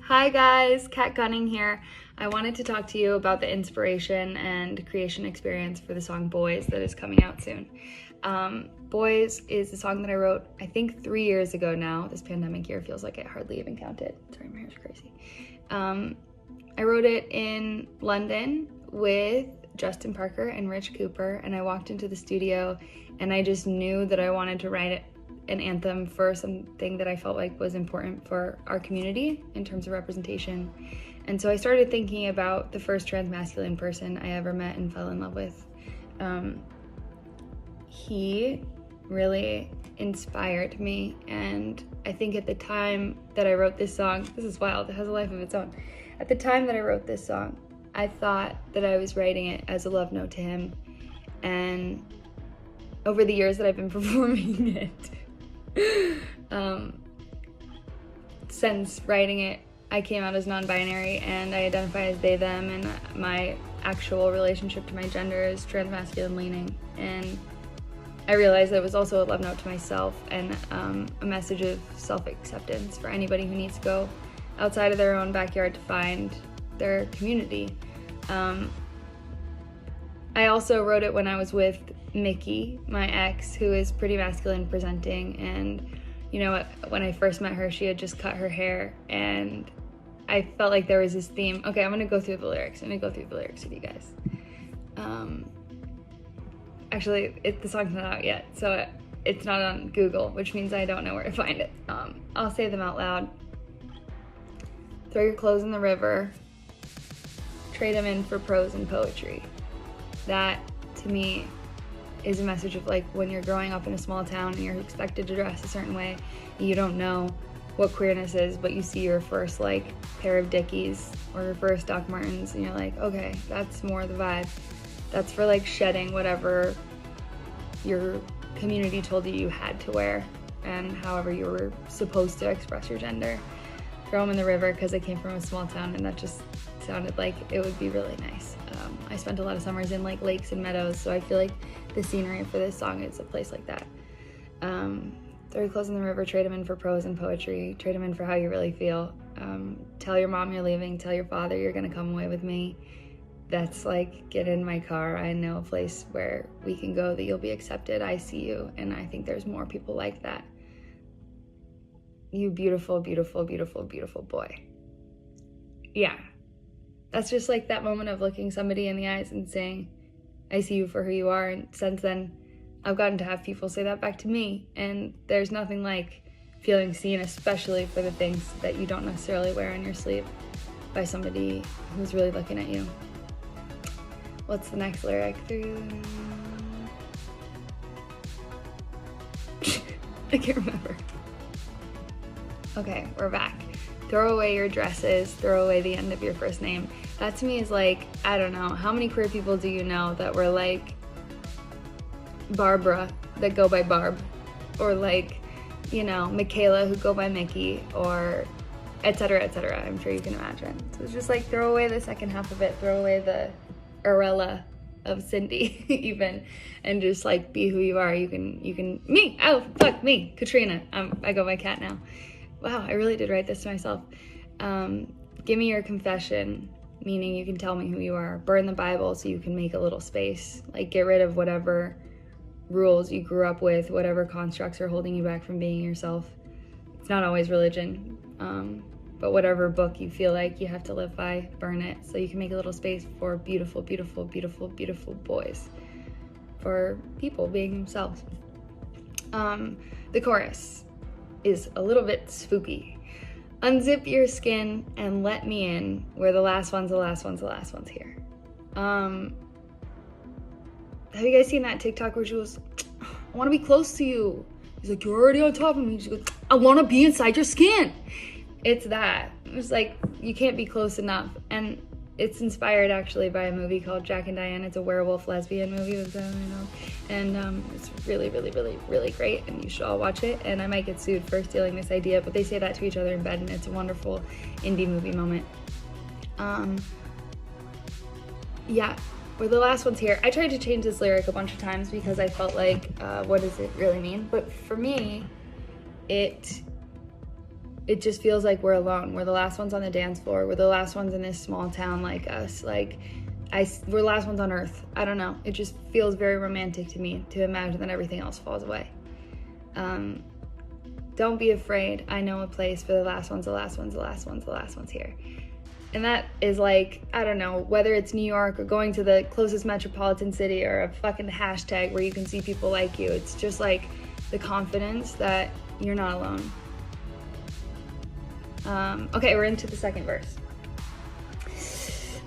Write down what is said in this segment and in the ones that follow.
Hi guys, Kat Cunning here. I wanted to talk to you about the inspiration and creation experience for the song Boys that is coming out soon. Boys is a song that I wrote, I think 3 years ago now. This pandemic year feels like it hardly even counted. Sorry, my hair's crazy. I wrote it in London with Justin Parker and Rich Cooper, and I walked into the studio and I just knew that I wanted to write an anthem for something that I felt like was important for our community in terms of representation. And so I started thinking about the first trans-masculine person I ever met and fell in love with. He really inspired me, and I think at the time that I wrote this song, this is wild, it has a life of its own. At the time that I wrote this song, I thought that I was writing it as a love note to him, and over the years that I've been performing it, since writing it, I came out as non-binary and I identify as they, them, and my actual relationship to my gender is trans-masculine leaning. And I realized that it was also a love note to myself and a message of self-acceptance for anybody who needs to go outside of their own backyard to find their community. I also wrote it when I was with Mickey, my ex, who is pretty masculine presenting, and you know, when I first met her, she had just cut her hair, and I felt like there was this theme. Okay, I'm gonna go through the lyrics. I'm gonna go through the lyrics with you guys. Actually, the song's not out yet, so it's not on Google, which means I don't know where to find it. I'll say them out loud. Throw your clothes in the river, trade them in for prose and poetry. That, to me, is a message of like when you're growing up in a small town and you're expected to dress a certain way, you don't know what queerness is, but you see your first like pair of Dickies or your first Doc Martens and you're like, okay, that's more the vibe. That's for like shedding whatever your community told you had to wear and however you were supposed to express your gender. Throw them in the river, because I came from a small town and that just sounded like it would be really nice. I spent a lot of summers in like lakes and meadows, so I feel like the scenery for this song is a place like that. Throw your clothes in the river, trade them in for prose and poetry, trade them in for how you really feel. Tell your mom you're leaving, tell your father you're gonna come away with me. That's like, get in my car, I know a place where we can go that you'll be accepted, I see you, and I think there's more people like that. You beautiful, beautiful, beautiful, beautiful boy. Yeah. That's just like that moment of looking somebody in the eyes and saying, I see you for who you are. And since then, I've gotten to have people say that back to me. And there's nothing like feeling seen, especially for the things that you don't necessarily wear on your sleeve, by somebody who's really looking at you. What's the next lyric? I can't remember. Okay, we're back. Throw away your dresses, throw away the end of your first name. That to me is like, I don't know, how many queer people do you know that were like Barbara, that go by Barb, or like, you know, Michaela, who go by Mickey, or et cetera, I'm sure you can imagine. So it's just like, throw away the second half of it, throw away the Arella of Cindy even, and just like be who you are. You can, me, oh, fuck me, Katrina, I go by Kat now. Wow, I really did write this to myself. Give me your confession, meaning you can tell me who you are. Burn the Bible so you can make a little space. Like, get rid of whatever rules you grew up with, whatever constructs are holding you back from being yourself. It's not always religion, but whatever book you feel like you have to live by, burn it so you can make a little space for beautiful, beautiful, beautiful, beautiful boys. For people being themselves. The chorus is a little bit spooky. Unzip your skin and let me in, where the last one's here. Have you guys seen that TikTok where she goes, I want to be close to you? He's like, you're already on top of me. She goes, I want to be inside your skin. It's that. It's like, you can't be close enough. And it's inspired actually by a movie called Jack and Diane. It's a werewolf lesbian movie with them, you know. And it's really, really, really, really great, and you should all watch it. And I might get sued for stealing this idea, but they say that to each other in bed, and it's a wonderful indie movie moment. Yeah, we're the last ones here. I tried to change this lyric a bunch of times because I felt like, what does it really mean? But for me, it it just feels like we're alone. We're the last ones on the dance floor. We're the last ones in this small town like us. Like, we're the last ones on earth. I don't know. It just feels very romantic to me to imagine that everything else falls away. Don't be afraid. I know a place for the last ones, the last ones, the last ones, the last ones here. And that is like, I don't know, whether it's New York or going to the closest metropolitan city or a fucking hashtag where you can see people like you. It's just like the confidence that you're not alone. Okay, we're into the second verse.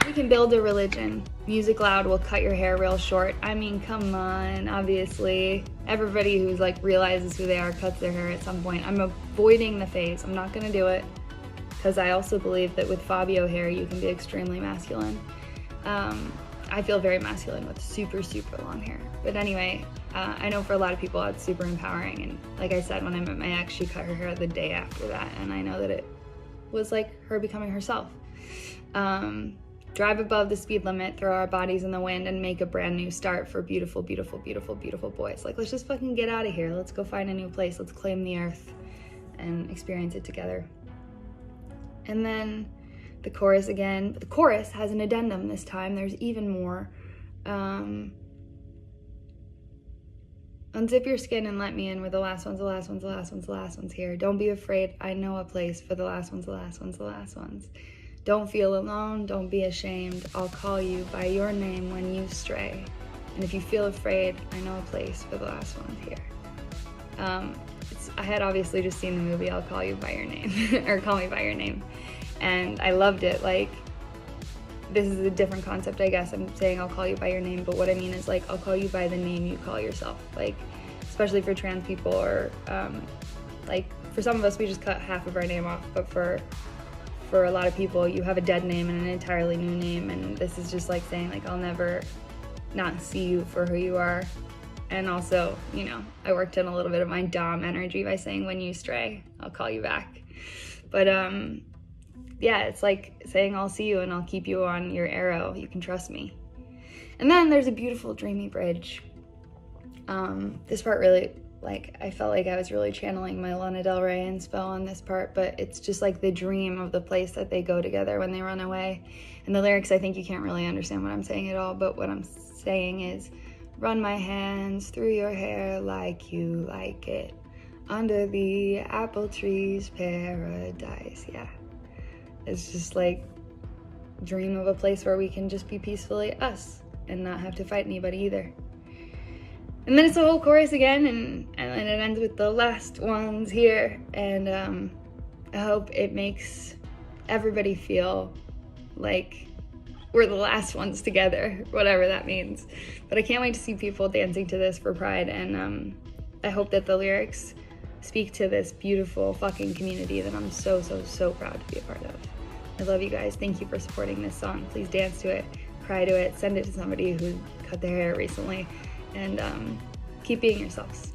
We can build a religion. Music loud will cut your hair real short. I mean, come on, obviously. Everybody who's like realizes who they are cuts their hair at some point. I'm avoiding the phase. I'm not gonna do it because I also believe that with Fabio hair, you can be extremely masculine. I feel very masculine with super, super long hair. But anyway, I know for a lot of people it's super empowering. And like I said, when I met my ex, she cut her hair the day after that. And I know that it was like her becoming herself. Drive above the speed limit, throw our bodies in the wind, and make a brand new start for beautiful, beautiful, beautiful, beautiful boys. Like, let's just fucking get out of here. Let's go find a new place. Let's claim the earth and experience it together. And then the chorus again. But the chorus has an addendum this time. There's even more. Unzip your skin and let me in. We're the last ones, the last ones, the last ones, the last ones here. Don't be afraid. I know a place for the last ones, the last ones, the last ones. Don't feel alone, don't be ashamed. I'll call you by your name when you stray. And if you feel afraid, I know a place for the last ones here. I had obviously just seen the movie I'll Call You By Your Name, or Call Me By Your Name. And I loved it. Like, this is a different concept, I guess. I'm saying I'll call you by your name, but what I mean is like, I'll call you by the name you call yourself. Like, especially for trans people, or like for some of us, we just cut half of our name off, but for a lot of people, you have a dead name and an entirely new name, and this is just like saying like, I'll never not see you for who you are. And also, you know, I worked in a little bit of my Dom energy by saying when you stray, I'll call you back. But yeah, it's like saying I'll see you and I'll keep you on your arrow. You can trust me. And then there's a beautiful dreamy bridge. This part really, like, I felt like I was really channeling my Lana Del Rey and spell on this part, but it's just like the dream of the place that they go together when they run away. And the lyrics, I think you can't really understand what I'm saying at all, but what I'm saying is, run my hands through your hair like you like it, under the apple tree's paradise. Yeah, it's just like dream of a place where we can just be peacefully us and not have to fight anybody either. And then it's the whole chorus again, and it ends with the last ones here. And I hope it makes everybody feel like we're the last ones together, whatever that means. But I can't wait to see people dancing to this for Pride, and I hope that the lyrics speak to this beautiful fucking community that I'm so, so, so proud to be a part of. I love you guys. Thank you for supporting this song. Please dance to it, cry to it, send it to somebody who cut their hair recently, and keep being yourselves.